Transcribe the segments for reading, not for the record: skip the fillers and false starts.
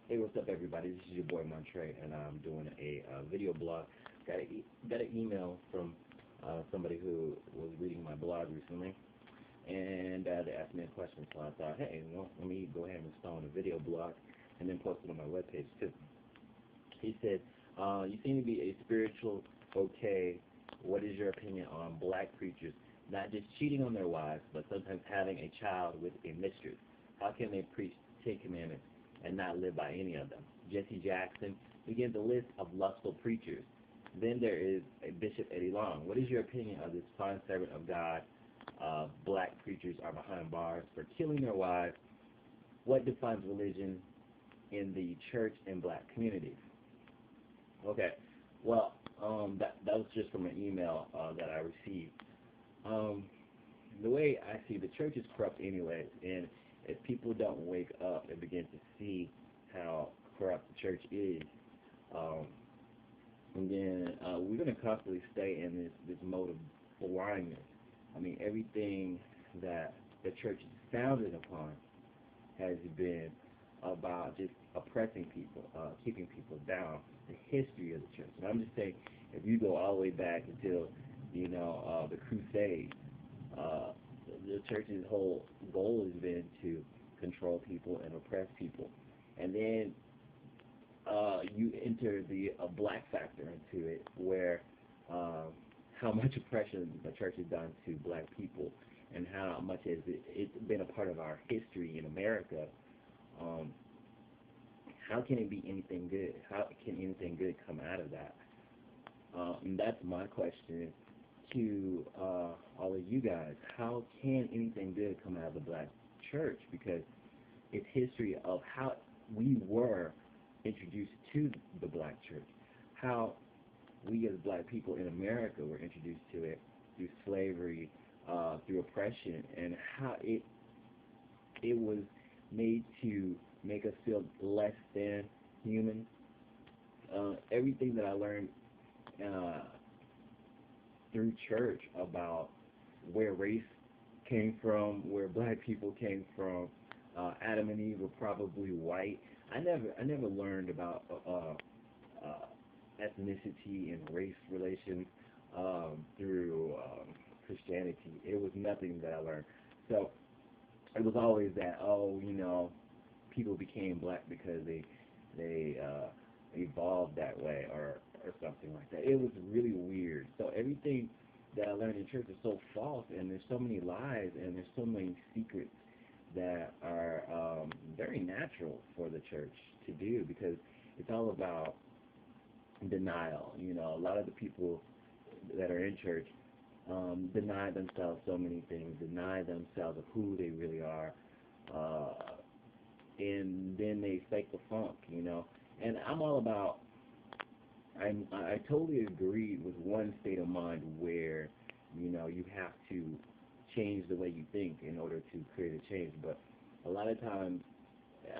Hey, what's up, everybody? This is your boy Montre, and I'm doing a video blog. Got an email from somebody who was reading my blog recently, and they asked me a question. So I thought, hey, let me go ahead and install a video blog, and then post it on my webpage too. He said, "You seem to be a spiritual okay. What is your opinion on black preachers not just cheating on their wives, but sometimes having a child with a mistress? How can they preach Ten Commandments and not live by any of them?" Jesse Jackson begins a list of lustful preachers. Then there is a Bishop Eddie Long. What is your opinion of this fine servant of God? Black preachers are behind bars for killing their wives. What defines religion in the church and black communities? Okay, well, that was just from an email that I received. Um, the way I see the church is corrupt anyway, and if people don't wake up and begin to see how corrupt the church is, um, and then we're going to constantly stay in this mode of blindness. I mean, everything that the church is founded upon has been about just oppressing people, keeping people down. The history of the church. And I'm just saying, if you go all the way back until, the Crusades, uh, the church's whole goal has been to control people and oppress people. And then you enter the black factor into it, where how much oppression the church has done to black people, and how much has it's been a part of our history in America. Um, how can it be anything good? How can anything good come out of that? And that's my question to all of you guys. How can anything good come out of the black church? Because it's history of how we were introduced to the black church, how we as black people in America were introduced to it through slavery, through oppression, and how it was made to make us feel less than human. Everything that I learned uh, through church about where race came from, where black people came from, Adam and Eve were probably white. I never learned about ethnicity and race relations through Christianity. It was nothing that I learned. So it was always that, people became black because they evolved that way, or something like that. It was really weird. So everything that I learned in church is so false, and there's so many lies, and there's so many secrets that are very natural for the church to do, because it's all about denial. A lot of the people that are in church deny themselves so many things, deny themselves of who they really are, and then they fake the funk. And I'm all about. I totally agree with one state of mind where you have to change the way you think in order to create a change, but a lot of times uh,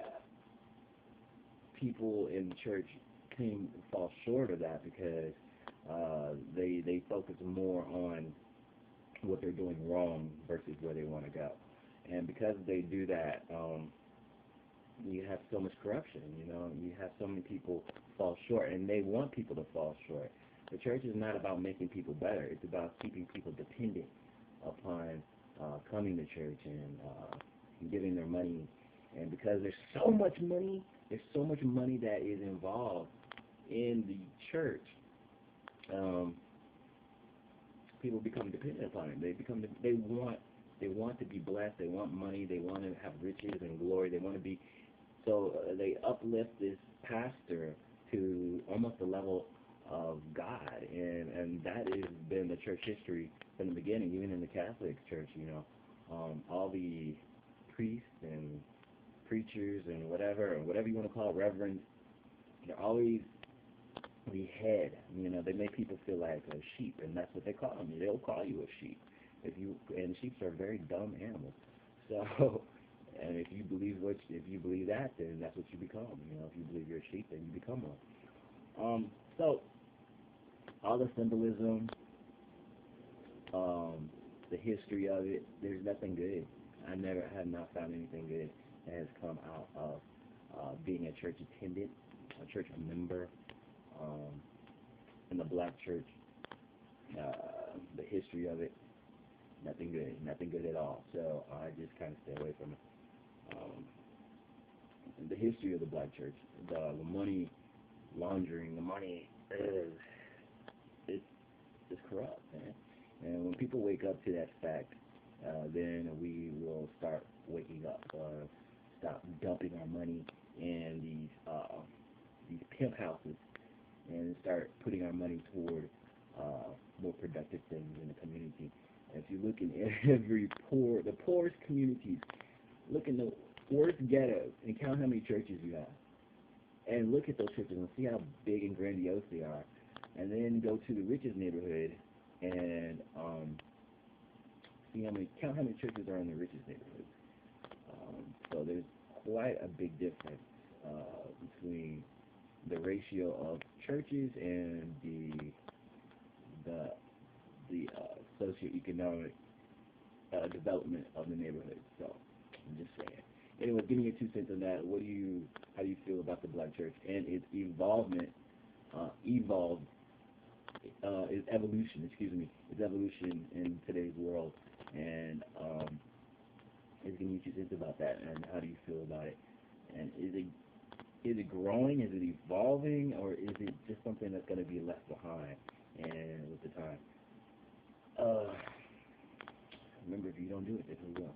people in church fall short of that, because they focus more on what they're doing wrong versus where they want to go, and because they do that, you have so much corruption. You have so many people fall short, and they want people to fall short. The church is not about making people better. It's about keeping people dependent upon coming to church and giving their money. And because there's so much money that is involved in the church. Um, People become dependent upon it. They want to be blessed. They want money. They want to have riches and glory. They want to be. So they uplift this pastor to almost the level of God, and that has been the church history from the beginning. Even in the Catholic Church, all the priests and preachers and whatever you want to call it, reverends, they're always the head. They make people feel like a sheep, and that's what they call them. They'll call you a sheep. And sheep are very dumb animals. So, and if you believe that, then that's what you become. If you believe you're a sheep, then you become one. So all the symbolism, the history of it, there's nothing good. I have not found anything good that has come out of being a church attendant, a church member, in the black church, the history of it, nothing good at all. So I just kind of stay away from it. The history of the black church, the money laundering, the money it's corrupt, man. And when people wake up to that fact, then we will start waking up, stop dumping our money in these pimp houses, and start putting our money toward more productive things in the community. And if you look in the poorest communities, look in the worst ghettos and count how many churches you have. And look at those churches and see how big and grandiose they are. And then go to the richest neighborhood and count how many churches are in the richest neighborhood. So there's quite a big difference between the ratio of churches and the socioeconomic development of the neighborhood. So I'm just saying. Anyway, give me your 2 cents on that. How do you feel about the black church and its its evolution in today's world, and give me your 2 cents about that, and how do you feel about it? And is it growing? Is it evolving? Or is it just something that's going to be left behind and with the time? Remember, if you don't do it, then who will?